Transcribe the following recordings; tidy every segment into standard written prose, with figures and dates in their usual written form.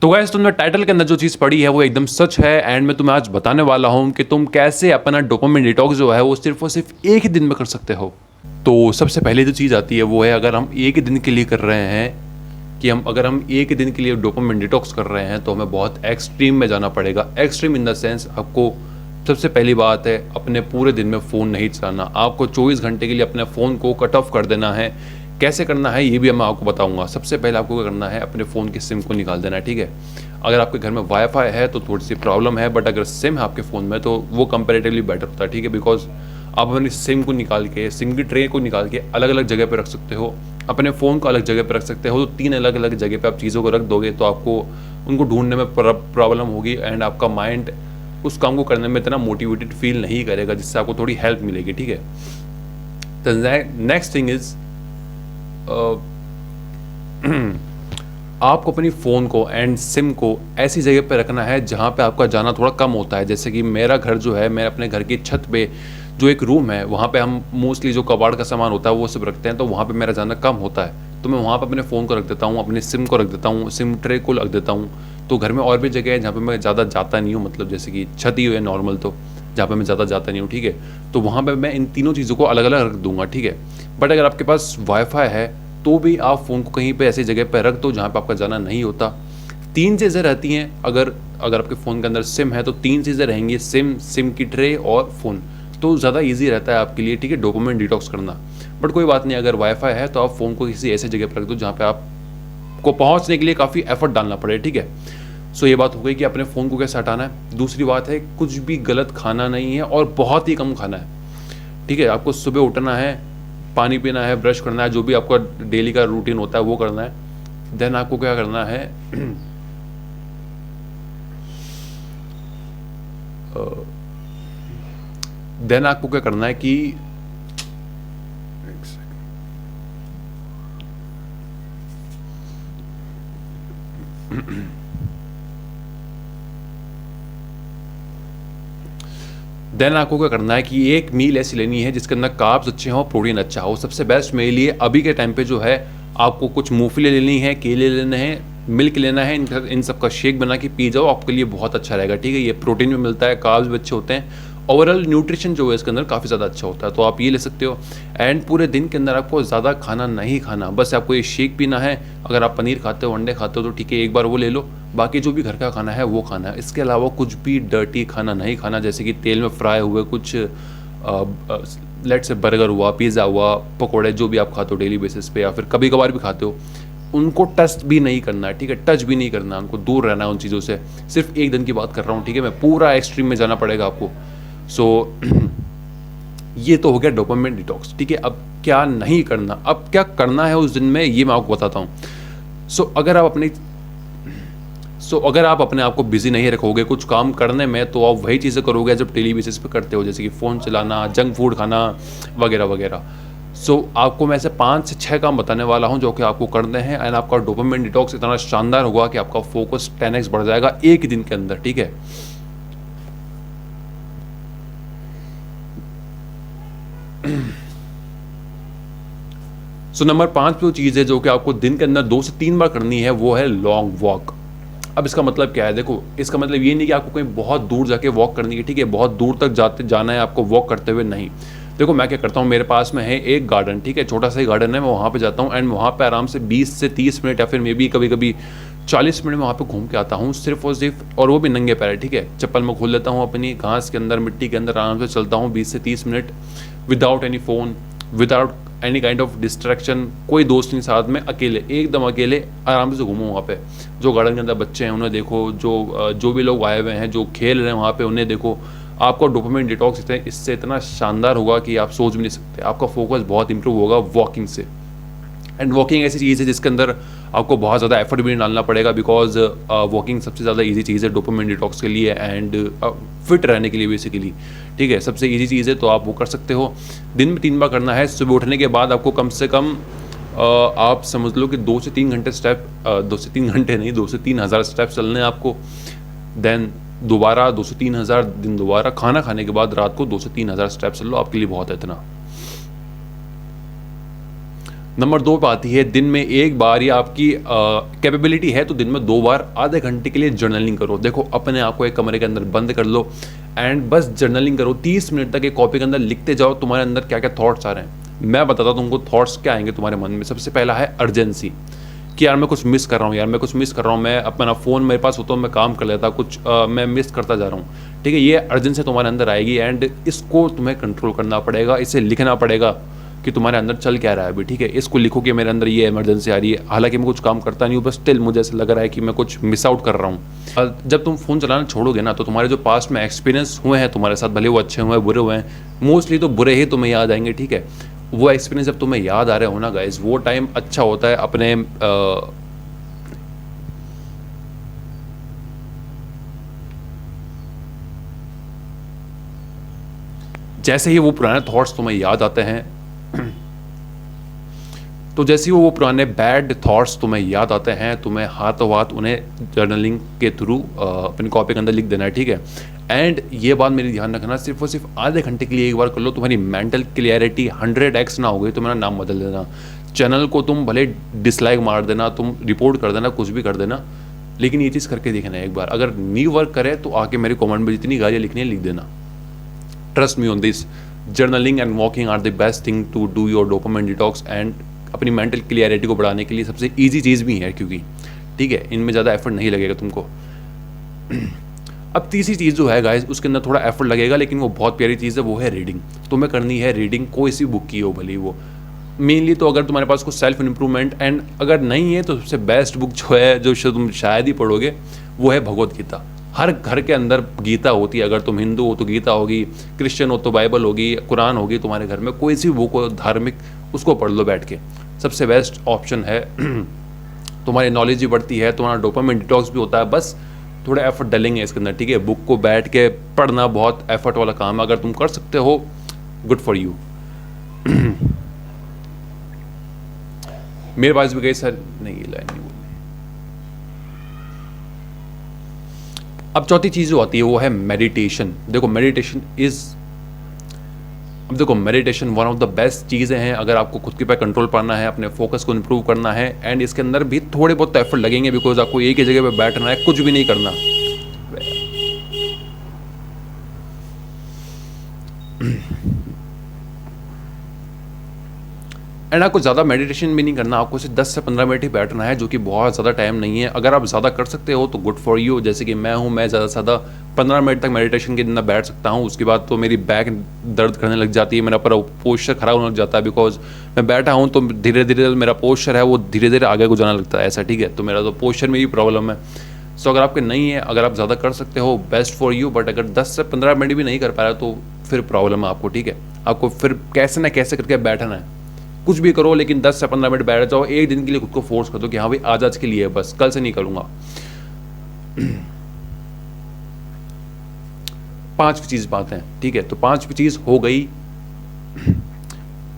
तो गाइस तुमने टाइटल के अंदर जो चीज़ पढ़ी है वो एकदम सच है एंड मैं तुम्हें आज बताने वाला हूँ कि तुम कैसे अपना डोपामिन डिटॉक्स जो है वो सिर्फ और सिर्फ एक ही दिन में कर सकते हो। तो सबसे पहले जो चीज़ आती है वो है, अगर हम एक ही दिन के लिए कर रहे हैं कि अगर हम एक ही दिन के लिए डोपामिन डिटॉक्स कर रहे हैं तो हमें बहुत एक्सट्रीम में जाना पड़ेगा। एक्सट्रीम इन द सेंस, आपको सबसे पहली बात है अपने पूरे दिन में फ़ोन नहीं चलाना। आपको 24 घंटे के लिए अपने फ़ोन को कट ऑफ कर देना है। कैसे करना है ये भी मैं आपको बताऊंगा। सबसे पहले आपको क्या करना है, अपने फ़ोन की सिम को निकाल देना है, ठीक है। अगर आपके घर में वाईफाई है तो थोड़ी सी प्रॉब्लम है, बट अगर सिम है आपके फ़ोन में तो वो कंपेरेटिवली बेटर होता है, ठीक है। बिकॉज आप अपनी सिम को निकाल के, सिम की ट्रे को निकाल के अलग अलग जगह पर रख सकते हो, अपने फ़ोन को अलग जगह पर रख सकते हो। तो 3 अलग अलग जगह पर आप चीज़ों को रख दोगे तो आपको उनको ढूंढने में प्रॉब्लम होगी एंड आपका माइंड उस काम को करने में इतना मोटिवेटेड फील नहीं करेगा, जिससे आपको थोड़ी हेल्प मिलेगी, ठीक है। द नेक्स्ट थिंग इज, आपको अपनी फ़ोन को एंड सिम को ऐसी जगह पे रखना है जहाँ पे आपका जाना थोड़ा कम होता है। जैसे कि मेरा घर जो है, मैं अपने घर की छत पे जो एक रूम है वहाँ पे हम मोस्टली जो कबाड़ का सामान होता है वो सब रखते हैं, तो वहाँ पे मेरा जाना कम होता है। तो मैं वहाँ पे अपने फ़ोन को रख देता हूँ, अपनी सिम को रख देता हूँ, सिम ट्रे को रख देता हूँ। तो घर में और भी जगह है जहाँ पे मैं ज़्यादा जाता नहीं हूँ, मतलब जैसे कि छत ही है नॉर्मल, तो जहाँ पे मैं ज़्यादा जाता नहीं हूँ, ठीक है। तो वहाँ पे मैं इन तीनों चीज़ों को अलग अलग रख दूंगा, ठीक है। बट अगर आपके पास वाईफाई है तो भी आप फ़ोन को कहीं पे ऐसी जगह पे रख दो जहाँ पे आपका जाना नहीं होता। 3 चीज़ें रहती हैं, अगर अगर आपके फ़ोन के अंदर सिम है तो 3 चीज़ें रहेंगी, सिम की ट्रे और फ़ोन। तो ज़्यादा ईजी रहता है आपके लिए, ठीक है, डोपामिन डिटॉक्स करना। बट कोई बात नहीं, अगर वाईफाई है तो आप फ़ोन को किसी ऐसे जगह पर रख दो जहाँ पे आपको पहुँचने के लिए काफ़ी एफर्ट डालना पड़े, ठीक है। सो ये बात हो गई कि अपने फ़ोन को कैसे हटाना है। दूसरी बात है, कुछ भी गलत खाना नहीं है और बहुत ही कम खाना है, ठीक है। आपको सुबह उठना है, पानी पीना है, ब्रश करना है, जो भी आपका डेली का रूटीन होता है वो करना है। देन आपको क्या करना है, देन आपको क्या करना है कि देन आपको क्या करना है कि एक मील ऐसी लेनी है जिसके अंदर कार्ब्स अच्छे हों, प्रोटीन अच्छा हो। सबसे बेस्ट मेरे लिए अभी के टाइम पे जो है, आपको कुछ मूंगफली लेनी है, केले लेने हैं, मिल्क लेना है, इन सब का शेक बना के पी जाओ, आपके लिए बहुत अच्छा रहेगा, ठीक है। ये प्रोटीन भी मिलता है, कार्ब्स भी अच्छे होते हैं, ओवरऑल न्यूट्रिशन जो है इसके अंदर काफ़ी ज़्यादा अच्छा होता है, तो आप ये ले सकते हो। एंड पूरे दिन के अंदर आपको ज़्यादा खाना नहीं खाना, बस आपको ये शेक पीना है। अगर आप पनीर खाते हो, अंडे खाते हो तो ठीक है, एक बार वो ले लो, बाकी जो भी घर का खाना है वो खाना है। इसके अलावा कुछ भी डर्टी खाना नहीं खाना, जैसे कि तेल में फ्राई हुए कुछ, लेट से बर्गर हुआ, पिज़्ज़ा हुआ, पकौड़े, जो भी आप खाते हो डेली बेसिस पे या फिर कभी कभार भी खाते हो, उनको टच भी नहीं करना है, ठीक है। टच भी नहीं करना, उनको दूर रहना है उन चीज़ों से। सिर्फ एक दिन की बात कर रहा हूँ, ठीक है। मैं पूरा एक्सट्रीम में जाना पड़ेगा आपको। सो ये तो हो गया डोपामिन डिटॉक्स, ठीक है। अब क्या नहीं करना, अब क्या करना है उस दिन में, ये मैं आपको बताता हूँ। अगर आप अपने आप को बिजी नहीं रखोगे कुछ काम करने में, तो आप वही चीज़ें करोगे जब डेली बेसिस पे करते हो, जैसे कि फ़ोन चलाना, जंक फूड खाना वगैरह वगैरह। आपको मैं ऐसे 5 से 6 काम बताने वाला हूँ जो कि आपको करने हैं एंड आपका डोपामिन डिटॉक्स इतना शानदार होगा कि आपका फोकस 10x बढ़ जाएगा एक ही दिन के अंदर, ठीक है। नंबर 5 जो चीज़ है जो कि आपको दिन के अंदर 2 से 3 बार करनी है वो है लॉन्ग वॉक। अब इसका मतलब क्या है, देखो, इसका मतलब ये नहीं कि आपको कहीं बहुत दूर जाके वॉक करनी है, ठीक है। बहुत दूर तक जाना है आपको वॉक करते हुए, नहीं। देखो मैं क्या करता हूँ, मेरे पास में है एक गार्डन, ठीक है, छोटा सा ही गार्डन है, मैं वहाँ पे जाता हूँ एंड वहाँ पे आराम से 20 से 30 मिनट या फिर मे बी कभी कभी 40 मिनट में वहाँ पे घूम के आता हूँ, सिर्फ और सिर्फ, और वो भी नंगे पैर, ठीक है। चप्पल में खोल लेता हूँ, अपनी घास के अंदर, मिट्टी के अंदर आराम से चलता हूँ 20 से 30 minute, without any phone, without any kind of distraction, कोई दोस्त नहीं साथ में, अकेले, एकदम अकेले आराम से घूमो वहाँ पे। जो गार्डन के अंदर बच्चे हैं उन्हें देखो, जो भी लोग आए हुए हैं जो खेल रहे हैं वहाँ पे उन्हें देखो। आपका डोपामिन डिटॉक्स इससे इतना शानदार होगा कि आप सोच भी नहीं सकते। आपका फोकस बहुत इंप्रूव होगा वॉकिंग से। एंड वॉकिंग ऐसी चीज़ है जिसके अंदर आपको बहुत ज़्यादा एफर्ट भी नहीं डालना पड़ेगा, बिकॉज वॉकिंग सबसे ज़्यादा इजी चीज़ है डोपामिन डिटॉक्स के लिए एंड फिट रहने के लिए बेसिकली, ठीक है। सबसे इजी चीज़ है, तो आप वो कर सकते हो। दिन में 3 बार करना है। सुबह उठने के बाद आपको कम से कम आप समझ लो कि 2 से 3 घंटे स्टेप, 2 से 3 घंटे नहीं, 2 से 3 हज़ार स्टेप चलने हैं आपको। देन दोबारा 2 से 3 हज़ार दिन दोबारा खाना खाने के बाद रात को 2 से 3 हज़ार स्टेप चल लो, आपके लिए बहुत है इतना। नंबर 2 पे आती है दिन में 1 बार, या आपकी कैपेबिलिटी है तो दिन में 2 बार आधे घंटे के लिए जर्नलिंग करो। देखो अपने आप को एक कमरे के अंदर बंद कर लो एंड बस जर्नलिंग करो। 30 मिनट तक एक कॉपी के अंदर लिखते जाओ तुम्हारे अंदर क्या क्या थॉट्स आ रहे हैं। मैं बताता हूँ तुमको थॉट्स क्या आएंगे तुम्हारे मन में। सबसे पहला है अर्जेंसी, कि यार मैं कुछ मिस कर रहा हूँ, यार मैं कुछ मिस कर रहा हूँ, मैं अपना फ़ोन मेरे पास होता मैं काम कर लेता, कुछ मैं मिस करता जा रहा हूँ। ठीक है, ये अर्जेंसी तुम्हारे अंदर आएगी एंड इसको तुम्हें कंट्रोल करना पड़ेगा, इसे लिखना पड़ेगा कि तुम्हारे अंदर चल क्या रहा है अभी। ठीक है, इसको लिखो कि मेरे अंदर ये इमरजेंसी आ रही है, हालांकि मैं कुछ काम करता नहीं हूँ, बस स्टिल मुझे ऐसा लग रहा है कि मैं कुछ मिस आउट कर रहा हूँ। जब तुम फ़ोन चलाना छोड़ोगे ना, तो तुम्हारे जो पास्ट में एक्सपीरियंस हुए हैं तुम्हारे साथ, भले वो अच्छे हुए हैं बुरे हुए हैं, मोस्टली तो बुरे ही तुम्हें याद आएंगे। ठीक है, वो एक्सपीरियंस जब तुम्हें याद आ रहे हो ना गाइस, वो टाइम अच्छा होता है अपने जैसे ही वो पुराने थॉट्स तुम्हें याद आते हैं तो जैसे ही वो पुराने बैड थॉट्स तुम्हें याद आते हैं, तुम्हें हाथों हाथ उन्हें जर्नलिंग के थ्रू अपनी कॉपी के अंदर लिख देना है। ठीक है, एंड ये बात मेरी ध्यान रखना, सिर्फ और सिर्फ आधे घंटे के लिए एक बार कर लो। तुम्हारी मेंटल क्लियरिटी 100x ना हो गई तो मेरा नाम बदल देना, चैनल को तुम भले डिसलाइक मार देना, तुम रिपोर्ट कर देना, कुछ भी कर देना, लेकिन ये चीज़ करके देखना एक बार। अगर नहीं वर्क करे तो आके मेरे कॉमेंट में जितनी गालियाँ लिखनी है लिख देना। Trust me on this, journaling and walking are the best thing to do your dopamine detox and अपनी मेंटल क्लियरिटी को बढ़ाने के लिए सबसे इजी चीज़ भी है, क्योंकि ठीक है इनमें ज़्यादा एफर्ट नहीं लगेगा तुमको। अब तीसरी चीज़ जो है गाइस, उसके अंदर थोड़ा एफर्ट लगेगा, लेकिन वो बहुत प्यारी चीज़ है, वो है रीडिंग। तुम्हें करनी है रीडिंग, कोई सी बुक की हो भले वो। मेनली तो अगर तुम्हारे पास कोई सेल्फ इम्प्रूवमेंट, एंड अगर नहीं है तो सबसे बेस्ट बुक जो है, जो तुम शायद ही पढ़ोगे, वो है भगवत गीता। हर घर के अंदर गीता होती है। अगर तुम हिंदू हो तो गीता होगी, क्रिश्चियन हो तो बाइबल होगी, कुरान होगी तुम्हारे घर में, कोई सी बुक हो धार्मिक, उसको पढ़ लो बैठ के, सबसे बेस्ट ऑप्शन है। तुम्हारी नॉलेज भी बढ़ती है, तुम्हारा डोपामाइन डिटॉक्स भी होता है। बस थोड़ा एफर्ट डालेंगे इसके अंदर। ठीक है, बुक को बैठ के पढ़ना बहुत एफर्ट वाला काम है, अगर तुम कर सकते हो गुड फॉर यू। मेरे पास भी गई सर नहीं, ये लाइन नहीं बोलनी। अब चौथी चीज जो आती है वो है मेडिटेशन। देखो meditation one of the best चीज़ें हैं अगर आपको खुद के पे कंट्रोल पाना है, अपने फोकस को इंप्रूव करना है, एंड इसके अंदर भी थोड़े बहुत एफर्ट लगेंगे, बिकॉज आपको एक ही जगह पे बैठना है, कुछ भी नहीं करना। एंड आपको ज़्यादा मेडिटेशन भी नहीं करना, आपको सिर्फ 10 से 15 मिनट ही बैठना है, जो कि बहुत ज़्यादा टाइम नहीं है। अगर आप ज़्यादा कर सकते हो तो गुड फॉर यू। जैसे कि मैं ज़्यादा से ज़्यादा 15 मिनट तक मेडिटेशन के अंदर बैठ सकता हूँ, उसके बाद तो मेरी बैक दर्द करने लग जाती है, मेरा पूरा पोस्चर खराब होने लग जाता है, बिकॉज मैं बैठा हूँ तो धीरे धीरे मेरा पोस्चर है वो धीरे धीरे आगे को जाना लगता है ऐसा। ठीक है, तो मेरा तो पोस्चर में ही प्रॉब्लम है। सो अगर आपके नहीं है, अगर आप ज़्यादा कर सकते हो बेस्ट फॉर यू, बट अगर 10 से 15 मिनट भी नहीं कर पा रहा तो फिर प्रॉब्लम है आपको। ठीक है, आपको फिर कैसे ना कैसे करके बैठना है, कुछ भी करो लेकिन 10 से 15 मिनट बैठ जाओ। एक दिन के लिए खुद को फोर्स कर दो कि हाँ भाई आज के लिए बस, कल से नहीं करूंगा। 5वीं चीज पे आते हैं। ठीक है, तो 5वीं चीज हो गई।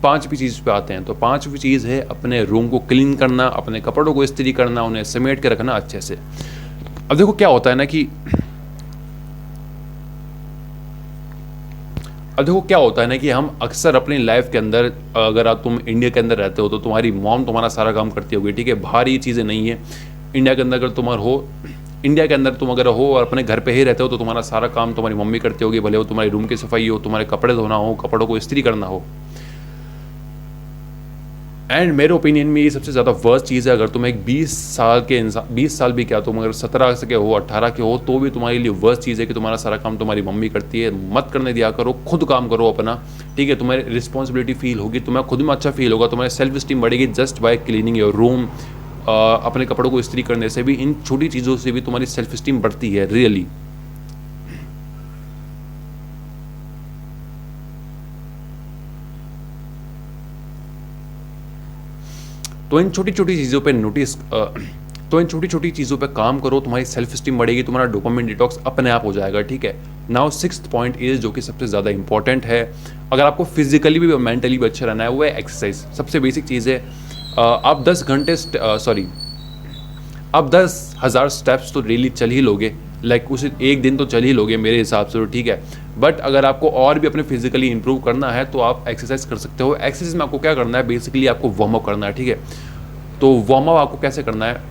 5वीं चीज पे आते हैं। तो 5वीं चीज है अपने रूम को क्लीन करना, अपने कपड़ों को इस्त्री करना, उन्हें समेट के रखना अच्छे से। अब देखो क्या होता है ना कि हम अक्सर अपनी लाइफ के अंदर, अगर तुम इंडिया के अंदर रहते हो तो तुम्हारी मॉम तुम्हारा सारा काम करती होगी। ठीक है, बाहर ये चीज़ें नहीं है। इंडिया के अंदर तुम अगर हो और अपने घर पे ही रहते हो तो तुम्हारा सारा काम तुम्हारी मम्मी करती होगी, भले वो तुम्हारे रूम की सफाई हो, तुम्हारे कपड़े धोना हो, कपड़ों को इस्त्री करना हो। एंड मेरे ओपिनियन में ये सबसे ज़्यादा वर्स्ट चीज़ है। अगर तुम एक 20 साल के इंसान, 20 साल भी क्या, तुम अगर 17 के हो, 18 के हो, तो भी तुम्हारे लिए वर्स्ट चीज़ है कि तुम्हारा सारा काम तुम्हारी मम्मी करती है। मत करने दिया करो, खुद काम करो अपना। ठीक है, तुम्हें रिस्पॉन्सिबिलिटी फील होगी, तुम्हें खुद में अच्छा फील होगा, तुम्हारी सेल्फ स्टीम बढ़ेगी just by cleaning your room. अपने कपड़ों को इस्त्री करने से भी, इन छोटी चीज़ों से भी तुम्हारी सेल्फ स्टीम बढ़ती है रियली। तो इन छोटी छोटी चीज़ों पे काम करो, तुम्हारी सेल्फ स्टीम बढ़ेगी, तुम्हारा डोपामाइन डिटॉक्स अपने आप हो जाएगा। ठीक है, नाउ 6th पॉइंट इज, जो कि सबसे ज़्यादा इंपॉर्टेंट है अगर आपको फिजिकली भी मेंटली भी अच्छा रहना है, वो है एक्सरसाइज। सबसे बेसिक चीज़ है। आप 10,000 स्टेप्स तो डेली चल ही लोगे, लाइक उसे एक दिन तो चल ही लोगे मेरे हिसाब से, तो ठीक है। बट अगर आपको और भी अपने फिजिकली इंप्रूव करना है तो आप एक्सरसाइज कर सकते हो। एक्सरसाइज में आपको क्या करना है, बेसिकली आपको वार्म अप करना है, ठीक है। तो वार्म अप आपको कैसे करना है,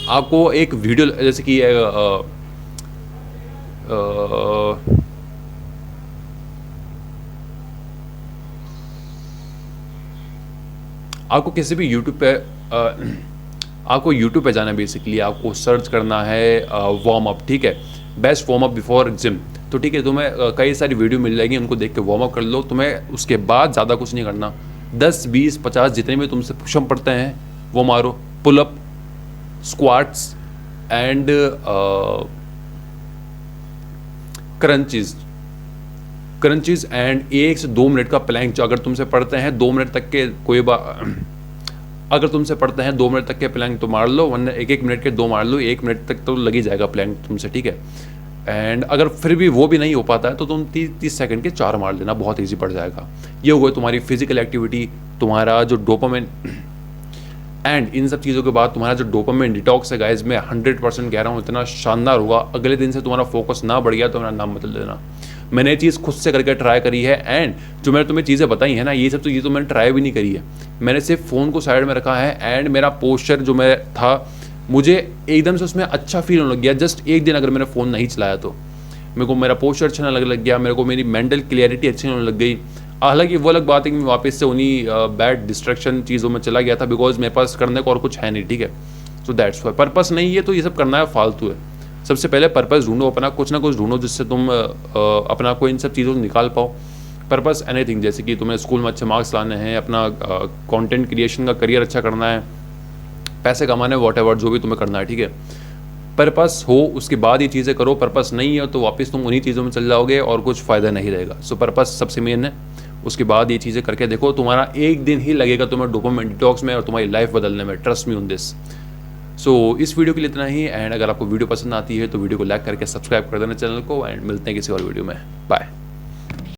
आपको एक वीडियो जैसे कि आपको किसी भी यूट्यूब पे आपको यूट्यूब पे जाना है, बेसिकली आपको सर्च करना है वार्म अप, ठीक है, best warm up before gym. तो ठीक है, तुम्हें कई सारी वीडियो मिल जाएगी, उनको देख के वार्म अप कर लो। तुम्हें उसके बाद ज़्यादा कुछ नहीं करना, 10 20 50 जितने भी तुमसे पुशअप पड़ते हैं वो मारो, pull up, squats and crunches and 1 से 2 मिनट का प्लैंक। जो अगर तुमसे पढ़ते हैं 2 मिनट तक के अगर तुमसे पढ़ते हैं 2 मिनट तक के प्लैंक तो मार लो, वरना 1 मिनट के 2 मार लो, 1 मिनट तक तो लग ही जाएगा प्लैंक तुमसे, ठीक है। एंड अगर फिर भी वो भी नहीं हो पाता है तो तुम 30 सेकंड के 4 मार लेना, बहुत ईजी पड़ जाएगा। ये हो गई तुम्हारी फिजिकल एक्टिविटी, तुम्हारा जो डोपामिन। एंड इन सब चीज़ों के बाद तुम्हारा जो डोपामिन डिटॉक्स है गाइज, मैं 100% कह रहा हूँ इतना शानदार होगा। अगले दिन से तुम्हारा फोकस ना बढ़ गया तो मेरा नाम बदल देना। मैंने ये चीज़ खुद से करके ट्राई करी है, एंड जो मैंने तुम्हें चीज़ें बताई है ना, ये सब चीज़ें तो मैंने ट्राई भी नहीं करी है। मैंने सिर्फ फ़ोन को साइड में रखा है एंड मेरा पोस्चर जो मैं था, मुझे एकदम से उसमें अच्छा फील होने लग गया। जस्ट एक दिन अगर मैंने फ़ोन नहीं चलाया तो मेरे को मेरा पोस्चर अच्छा लग गया, मेरे को मेरी मेंटल क्लियरिटी अच्छी होने लग गई। हालांकि वो अलग बात है कि मैं वापस से उन्हीं बैड डिस्ट्रैक्शन चीज़ों में चला गया था, बिकॉज मेरे पास करने को और कुछ है नहीं, ठीक है। सो दैट्स वाई, पर्पस नहीं है तो ये सब करना है फालतू है। सबसे पहले पर्पस ढूंढो अपना, कुछ ना कुछ ढूंढो जिससे तुम अपना को इन सब चीज़ों से निकाल पाओ। पर्पस एनीथिंग, जैसे कि तुम्हें स्कूल में अच्छे मार्क्स लाने हैं, अपना कंटेंट क्रिएशन का करियर अच्छा करना है, पैसे कमाने, वॉटएवर जो भी तुम्हें करना है, ठीक है। पर्पस हो उसके बाद ये चीज़ें करो, पर्पस नहीं है तो वापस तुम उन्हीं चीज़ों में चल जाओगे और कुछ फ़ायदा नहीं रहेगा। सो पर्पस सबसे मेन है, उसके बाद ये चीज़ें करके देखो, तुम्हारा एक दिन ही लगेगा तुम्हें डोपामिन डिटॉक्स में और तुम्हारी लाइफ बदलने में, ट्रस्ट मी ऑन दिस। सो इस वीडियो के लिए इतना ही, एंड अगर आपको वीडियो पसंद आती है तो वीडियो को लाइक करके सब्सक्राइब कर देना चैनल को, एंड मिलते हैं किसी और वीडियो में। बाय।